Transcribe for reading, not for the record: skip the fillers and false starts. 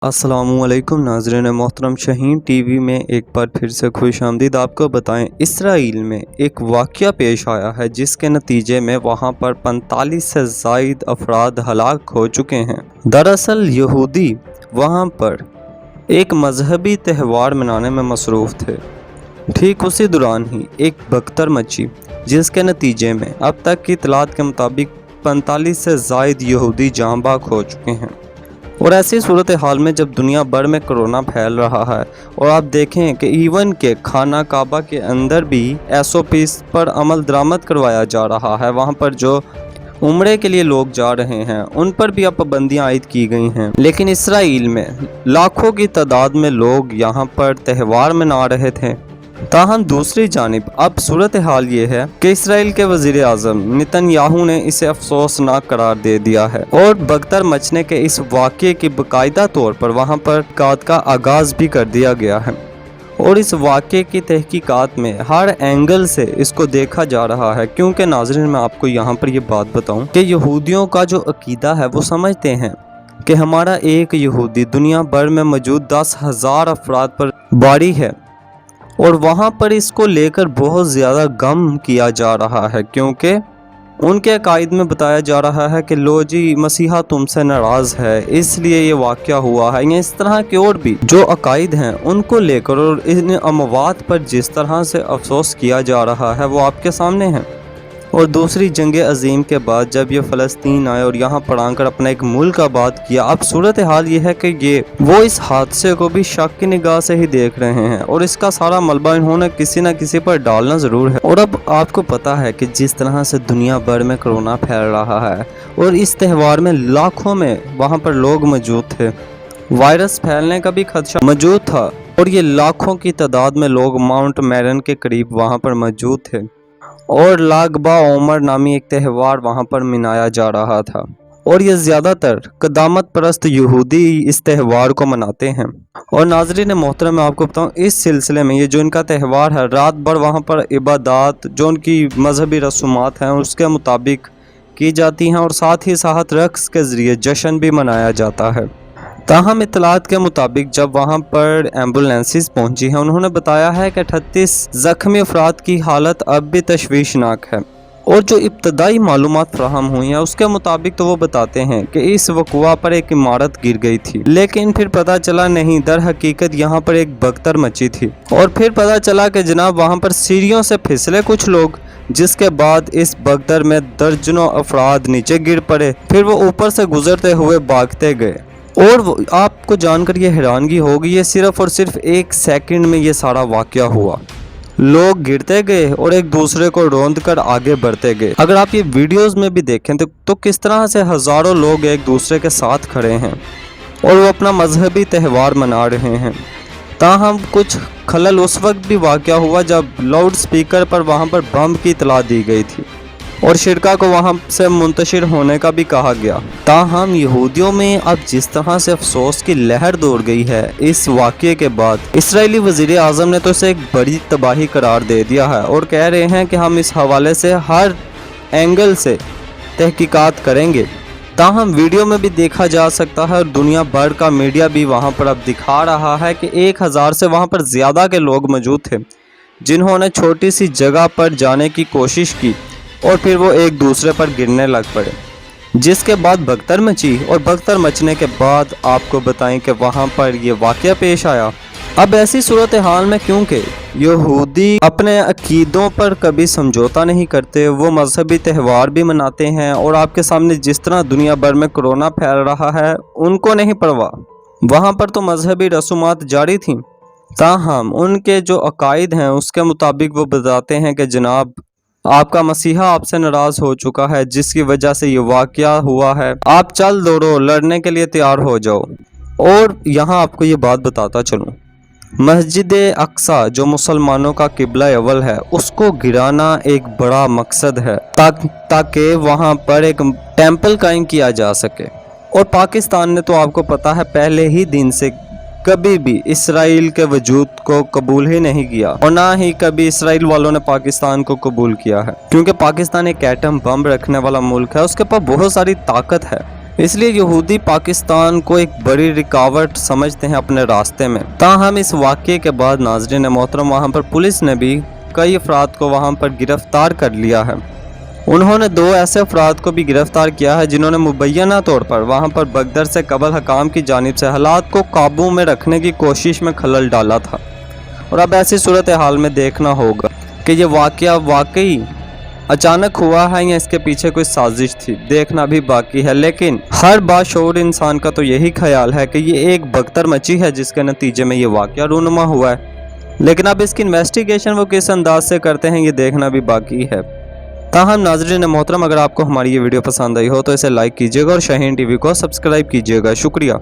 अस्सलामुअलैकुम नाज़रीन मोहतरम, शाहीन टीवी में एक बार फिर से खुश आमदीद। आपको बताएं, इसराइल में एक वाक़या पेश आया है जिसके नतीजे में वहां पर 45 से ज़ायद अफराद हलाक हो चुके हैं। दरअसल यहूदी वहां पर एक मजहबी त्यौहार मनाने में मसरूफ़ थे। ठीक उसी दौरान ही एक भगदड़ मची जिसके नतीजे में अब तक की इतलात के मुताबिक 45 से ज़ायद यहूदी जाँ बाग हो चुके हैं। और ऐसी सूरत हाल में जब दुनिया भर में कोरोना फैल रहा है और आप देखें कि इवन के खाना काबा के अंदर भी SOPs पर अमल दरामद करवाया जा रहा है, वहाँ पर जो उम्रे के लिए लोग जा रहे हैं उन पर भी अब पाबंदियाँ आयद की गई हैं। लेकिन इसराइल में लाखों की तादाद में लोग यहाँ पर त्यौहार मना रहे थे। ताहम दूसरी जानिब अब सूरत हाल ये है कि इसराइल के वज़ीर आज़म नेतन्याहू ने इसे अफसोसनाक करार दे दिया है और भगदड़ मचने के इस वाक़े की बाकायदा तौर पर वहाँ पर तहक़ीक़ात का आगाज़ भी कर दिया गया है। और इस वाक़े की तहक़ीक़ात में हर एंगल से इसको देखा जा रहा है, क्योंकि नाज़रीन मैं आपको यहाँ पर ये बात बताऊँ कि यहूदियों का जो अक़ीदा है वो समझते हैं कि हमारा एक यहूदी दुनिया भर में मौजूद 10,000 अफराद पर बारी है और वहाँ पर इसको लेकर बहुत ज़्यादा गम किया जा रहा है, क्योंकि उनके अकायद में बताया जा रहा है कि लो जी मसीहा तुमसे नाराज़ है इसलिए ये वाक़या हुआ है, या इस तरह के और भी जो अकायद हैं उनको लेकर और इन अमवात पर जिस तरह से अफसोस किया जा रहा है वो आपके सामने है। और दूसरी जंग अजीम के बाद जब ये फ़लस्तीन आए और यहाँ पर आकर अपना एक मुल्क आबाद किया, अब सूरत हाल ये है कि ये वो इस हादसे को भी शक की निगाह से ही देख रहे हैं और इसका सारा मलबा इन्होंने किसी न किसी पर डालना ज़रूर है। और अब आपको पता है कि जिस तरह से दुनिया भर में कोरोना फैल रहा है और इस त्यौहार में लाखों में वहाँ पर लोग मौजूद थे, वायरस फैलने का भी खदशा मौजूद था और ये लाखों की तादाद में लोग माउंट मैरन के करीब वहाँ पर मौजूद थे और लागबा उमर नामी एक त्यौहार वहाँ पर मनाया जा रहा था। और ये ज़्यादातर क़दामत परस्त यहूदी इस त्यौहार को मनाते हैं। और नाज़रीन मोहतरम मैं आपको बताऊँ, इस सिलसिले में ये जो इनका त्यौहार है रात भर वहाँ पर इबादत जो उनकी मजहबी रसूमात हैं उसके मुताबिक की जाती हैं और साथ ही साथ रक़्स के ज़रिए जश्न भी मनाया जाता है। ताहम इत्तलात के मुताबिक जब वहाँ पर एम्बुलेंसेस पहुँची हैं उन्होंने बताया है कि 38 ज़ख्मी अफराद की हालत अब भी तशवीशनाक है। और जो इब्तदाई मालूमात फराहम हुई हैं उसके मुताबिक तो वो बताते हैं कि इस वक़्वा पर एक इमारत गिर गई थी, लेकिन फिर पता चला नहीं, दर हकीकत यहाँ पर एक भगदड़ मची थी। और फिर पता चला कि जनाब वहाँ पर सीढ़ियों से फिसले कुछ लोग, जिसके बाद इस भगदड़ में दर्जनों अफराद नीचे गिर पड़े, फिर वो ऊपर से गुजरते हुए भागते गए। और आपको जानकर ये हैरानगी होगी, ये सिर्फ़ और सिर्फ 1 सेकंड में ये सारा वाक़या हुआ। लोग गिरते गए और एक दूसरे को रौंद कर आगे बढ़ते गए। अगर आप ये वीडियोस में भी देखें तो किस तरह से हज़ारों लोग एक दूसरे के साथ खड़े हैं और वो अपना मजहबी त्यौहार मना रहे हैं। ताहम कुछ खलल उस वक्त भी वाक़या हुआ जब लाउड स्पीकर पर वहाँ पर बम की इतला दी गई थी और शिरका को वहाँ से मुंतशिर होने का भी कहा गया। ताहम यहूदियों में अब जिस तरह से अफसोस की लहर दौड़ गई है इस वाक़ये के बाद, इसराइली वज़ीर आज़म ने तो इसे एक बड़ी तबाही करार दे दिया है और कह रहे हैं कि हम इस हवाले से हर एंगल से तहक़ीक़ात करेंगे। ताहम वीडियो में भी देखा जा सकता है और दुनिया भर का मीडिया भी वहाँ पर अब दिखा रहा है कि 1000 से वहाँ पर ज़्यादा के लोग मौजूद थे जिन्होंने छोटी सी जगह पर जाने की कोशिश की और फिर वो एक दूसरे पर गिरने लग पड़े, जिसके बाद भगदड़ मची। और भगदड़ मचने के बाद आपको बताएं कि वहाँ पर ये वाक़या पेश आया। अब ऐसी सूरत हाल में क्योंकि यहूदी अपने अकीदों पर कभी समझौता नहीं करते, वो मजहबी त्यौहार भी मनाते हैं और आपके सामने जिस तरह दुनिया भर में कोरोना फैल रहा है उनको नहीं परवाह, वहाँ पर तो मजहबी रसूमात जारी थीं। ताहम उनके जो अकायद हैं उसके मुताबिक वो बताते हैं कि जनाब आपका मसीहा आपसे नाराज़ हो चुका है जिसकी वजह से ये वाक़या हुआ है, आप चल दौड़ो, लड़ने के लिए तैयार हो जाओ। और यहाँ आपको ये बात बताता चलूँ, मस्जिद अक्सा जो मुसलमानों का किबला अव्वल है उसको गिराना एक बड़ा मकसद है ताकि वहाँ पर एक टेंपल कायम किया जा सके। और पाकिस्तान ने तो आपको पता है पहले ही दिन से कभी भी इसराइल के वजूद को कबूल ही नहीं किया और ना ही कभी इसराइल वालों ने पाकिस्तान को कबूल किया है, क्योंकि पाकिस्तान एक एटम बम रखने वाला मुल्क है, उसके पास बहुत सारी ताकत है اس لیے یہودی پاکستان کو ایک بڑی رکاوٹ سمجھتے ہیں اپنے راستے میں۔ تاہم اس واقعے کے بعد ناظرین محترم وہاں پر پولیس نے بھی کئی افراد کو وہاں پر گرفتار کر لیا ہے۔ انہوں نے 2 ایسے افراد کو بھی گرفتار کیا ہے جنہوں نے مبینہ طور پر وہاں پر بگدر سے قبل حکام کی جانب سے حالات کو قابو میں رکھنے کی کوشش میں خلل ڈالا تھا، اور اب ایسی صورتحال میں دیکھنا ہوگا کہ یہ واقعہ واقعی اچانک ہوا ہے یا اس کے پیچھے کوئی سازش تھی، دیکھنا بھی باقی ہے۔ لیکن ہر باشعور انسان کا تو یہی خیال ہے کہ یہ ایک بگدر مچی ہے جس کے نتیجے میں یہ واقعہ رونما ہوا ہے، لیکن اب اس کی انویسٹیگیشن وہ کس انداز سے کرتے ہیں یہ دیکھنا بھی باقی ہے۔ تاہم ناظرین محترم اگر آپ کو ہماری یہ ویڈیو پسند آئی ہو تو اسے لائک کیجیے گا اور شاہین ٹی وی کو سبسکرائب کیجیے گا۔ شکریہ۔